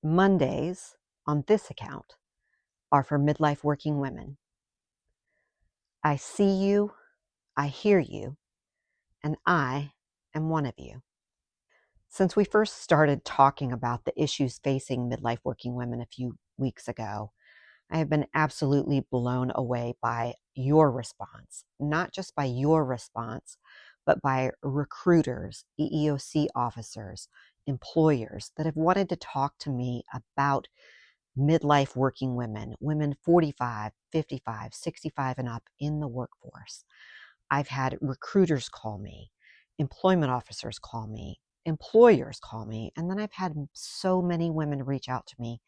Mondays on this account are for midlife working women. I see you, I hear you, and I am one of you. Since we first started talking about the issues facing midlife working women a few weeks ago, I have been absolutely blown away by your response, not just by your response, but by recruiters, EEOC officers, employers that have wanted to talk to me about midlife working women, women 45, 55, 65 and up in the workforce. I've had recruiters call me, employment officers call me, employers call me, and then I've had so many women reach out to me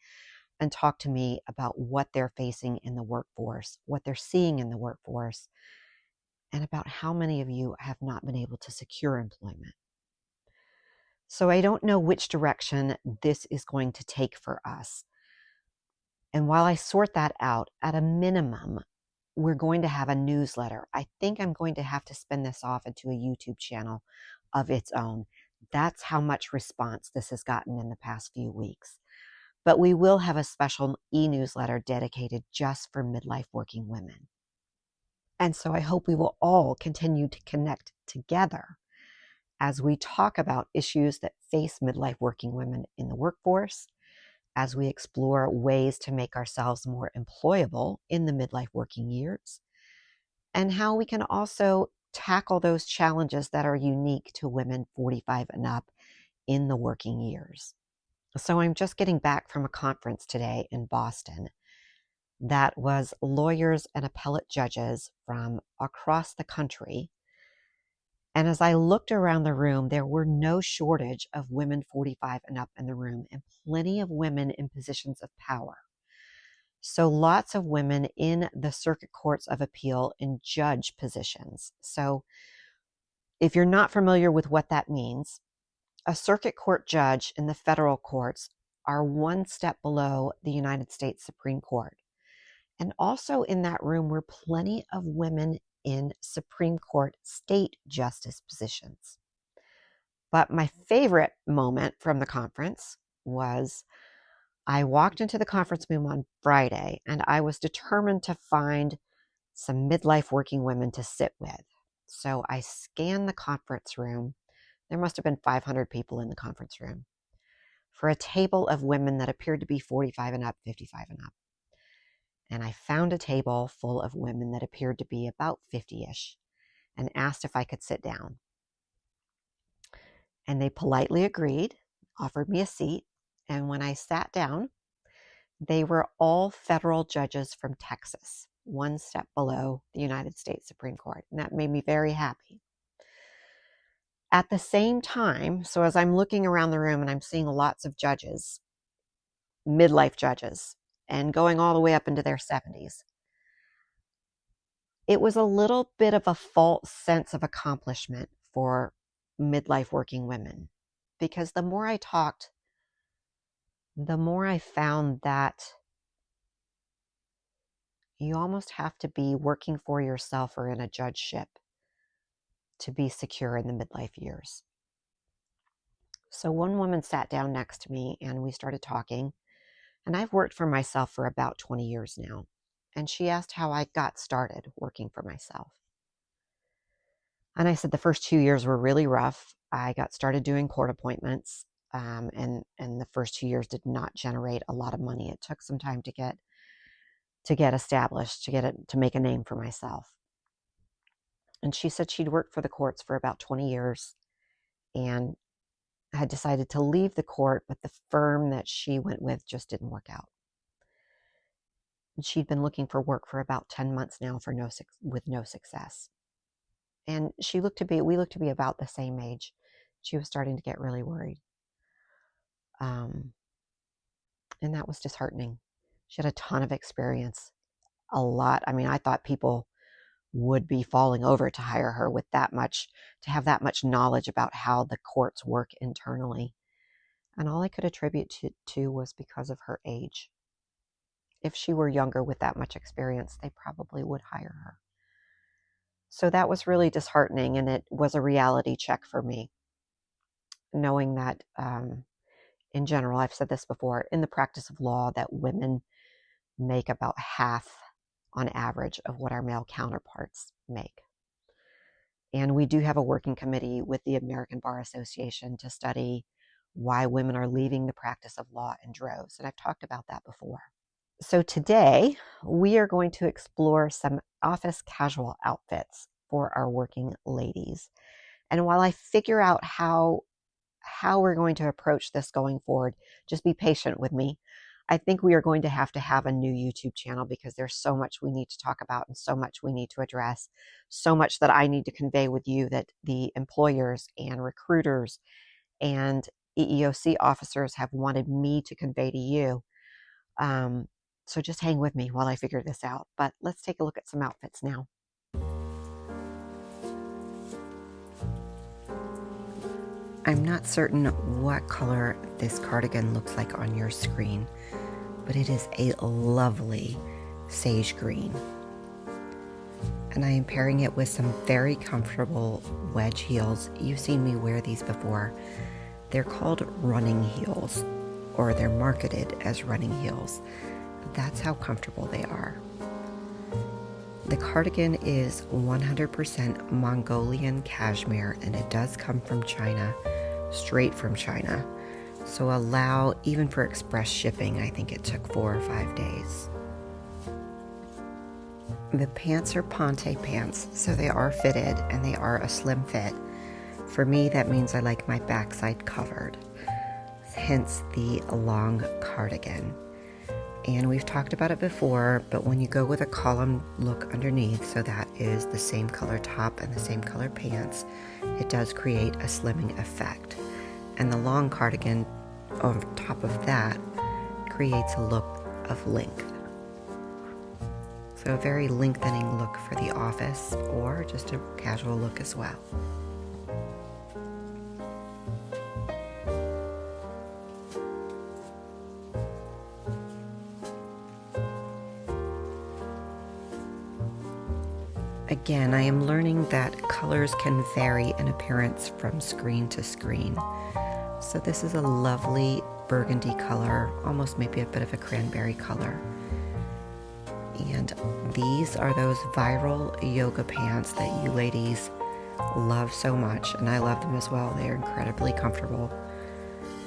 and talk to me about what they're facing in the workforce, what they're seeing in the workforce, and about how many of you have not been able to secure employment. So I don't know which direction this is going to take for us. And while I sort that out, at a minimum, we're going to have a newsletter. I think I'm going to have to spin this off into a YouTube channel of its own. That's how much response this has gotten in the past few weeks. But we will have a special e-newsletter dedicated just for midlife working women. And so I hope we will all continue to connect together as we talk about issues that face midlife working women in the workforce, as we explore ways to make ourselves more employable in the midlife working years, and how we can also tackle those challenges that are unique to women 45 and up in the working years. So I'm just getting back from a conference today in Boston that was lawyers and appellate judges from across the country. And as I looked around the room, there were no shortage of women 45 and up in the room, and plenty of women in positions of power. So lots of women in the circuit courts of appeal in judge positions. So if you're not familiar with what that means, a circuit court judge in the federal courts are one step below the United States Supreme Court. And also in that room were plenty of women in Supreme Court state justice positions. But my favorite moment from the conference was I walked into the conference room on Friday, and I was determined to find some midlife working women to sit with. So I scanned the conference room. There must have been 500 people in the conference room for a table of women that appeared to be 45 and up, 55 and up. And I found a table full of women that appeared to be about 50-ish and asked if I could sit down. And they politely agreed, offered me a seat. And when I sat down, they were all federal judges from Texas, one step below the United States Supreme Court. And that made me very happy. At the same time, so as I'm looking around the room and I'm seeing lots of judges, midlife judges, and going all the way up into their 70s, it was a little bit of a false sense of accomplishment for midlife working women. Because the more I talked, the more I found that you almost have to be working for yourself or in a judgeship to be secure in the midlife years. So one woman sat down next to me and we started talking. And I've worked for myself for about 20 years now. And she asked how I got started working for myself. And I said the first 2 years were really rough. I got started doing court appointments, and the first 2 years did not generate a lot of money. It took some time to get established, to make a name for myself. And she said she'd worked for the courts for about 20 years and had decided to leave the court, but the firm that she went with just didn't work out. And she'd been looking for work for about 10 months now with no success. And we looked to be about the same age. She was starting to get really worried. And that was disheartening. She had a ton of experience, a lot. I mean, I thought people would be falling over to hire her with to have that much knowledge about how the courts work internally. And all I could attribute to was because of her age. If she were younger with that much experience, they probably would hire her. So that was really disheartening, and it was a reality check for me, knowing that in general, I've said this before, in the practice of law, that women make about half on average of what our male counterparts make. And we do have a working committee with the American Bar Association to study why women are leaving the practice of law in droves. And I've talked about that before. So today we are going to explore some office casual outfits for our working ladies. And while I figure out how we're going to approach this going forward, just be patient with me. I think we are going to have a new YouTube channel because there's so much we need to talk about and so much we need to address, so much that I need to convey with you that the employers and recruiters and EEOC officers have wanted me to convey to you. So just hang with me while I figure this out. But let's take a look at some outfits now. I'm not certain what color this cardigan looks like on your screen, but it is a lovely sage green. And I am pairing it with some very comfortable wedge heels. You've seen me wear these before. They're called running heels, or they're marketed as running heels. That's how comfortable they are. The cardigan is 100% Mongolian cashmere, and it does come from China, straight from China. So allow, even for express shipping, I think it took 4 or 5 days. The pants are ponte pants, so they are fitted and they are a slim fit. For me, that means I like my backside covered, hence the long cardigan. And we've talked about it before, but when you go with a column look underneath, so that is the same color top and the same color pants, it does create a slimming effect. And the long cardigan on top of that creates a look of length. So a very lengthening look for the office, or just a casual look as well. Again, I am learning that colors can vary in appearance from screen to screen. So this is a lovely burgundy color, almost maybe a bit of a cranberry color. And these are those viral yoga pants that you ladies love so much, and I love them as well. They are incredibly comfortable.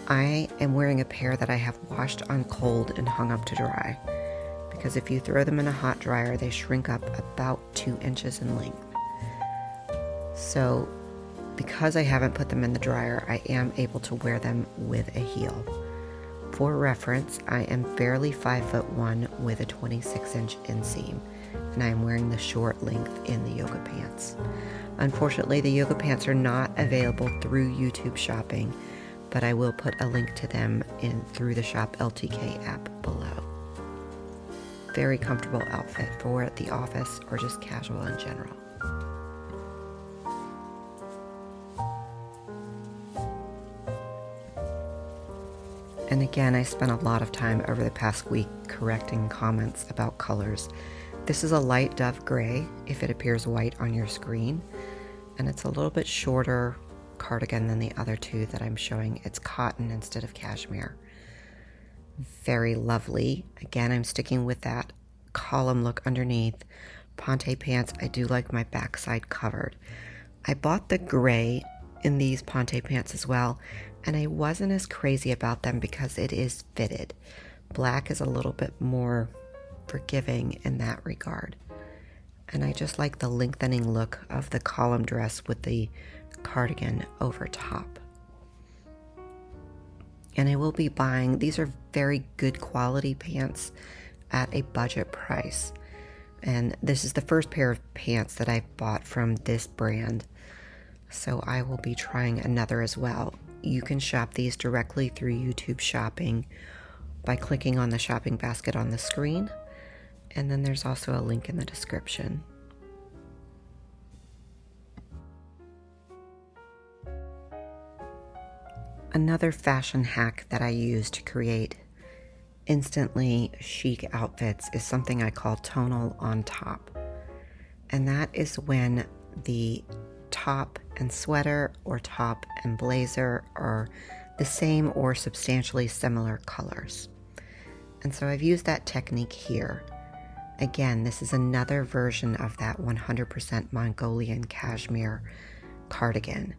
I am wearing a pair that I have washed on cold and hung up to dry, because if you throw them in a hot dryer, they shrink up about 2 inches in length. So because I haven't put them in the dryer, I am able to wear them with a heel. For reference, I am barely 5'1" with a 26-inch inseam, and I am wearing the short length in the yoga pants. Unfortunately, the yoga pants are not available through YouTube shopping, but I will put a link to them through the Shop LTK app below. Very comfortable outfit for the office or just casual in general. And again, I spent a lot of time over the past week correcting comments about colors. This is a light dove gray if it appears white on your screen, and it's a little bit shorter cardigan than the other two that I'm showing. It's cotton instead of cashmere. Very lovely. Again, I'm sticking with that column look underneath. Ponte pants, I do like my backside covered. I bought the gray in these ponte pants as well, and I wasn't as crazy about them because it is fitted. Black is a little bit more forgiving in that regard. And I just like the lengthening look of the column dress with the cardigan over top. And I will be buying, these are very good quality pants at a budget price. And this is the first pair of pants that I've bought from this brand. So I will be trying another as well. You can shop these directly through YouTube shopping by clicking on the shopping basket on the screen. And then there's also a link in the description. Another fashion hack that I use to create instantly chic outfits is something I call tonal on top. And that is when the top and sweater or top and blazer or the same or substantially similar colors. And so I've used that technique here. Again, this is another version of that 100% Mongolian cashmere cardigan.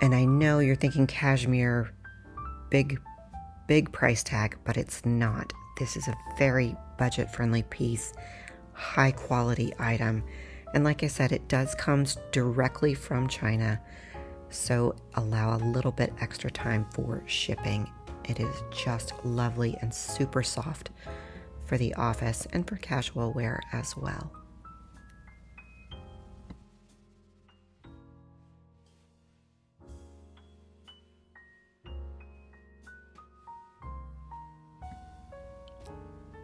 And I know you're thinking cashmere, big price tag, but it's not. This is a very budget-friendly piece, high quality item. And like I said, it does come directly from China, so allow a little bit extra time for shipping. It is just lovely and super soft for the office and for casual wear as well.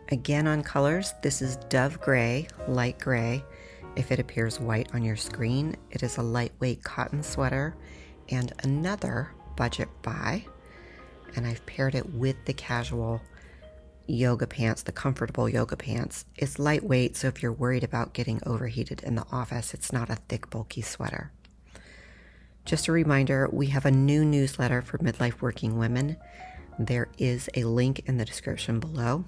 Again on colors, this is Dove Gray, light gray. If it appears white on your screen, it is a lightweight cotton sweater and another budget buy. And I've paired it with the casual yoga pants, the comfortable yoga pants. It's lightweight, so if you're worried about getting overheated in the office, it's not a thick, bulky sweater. Just a reminder, we have a new newsletter for midlife working women. There is a link in the description below.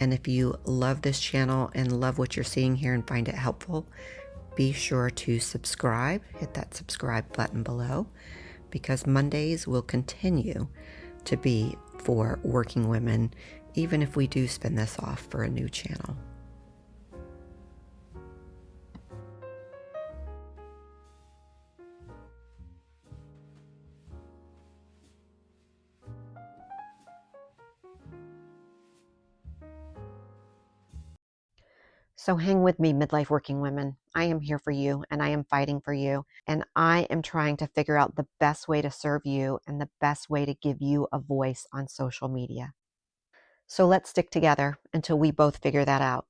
And if you love this channel and love what you're seeing here and find it helpful, be sure to subscribe. Hit that subscribe button below, because Mondays will continue to be for working women, even if we do spin this off for a new channel. So hang with me, midlife working women. I am here for you, and I am fighting for you, and I am trying to figure out the best way to serve you and the best way to give you a voice on social media. So let's stick together until we both figure that out.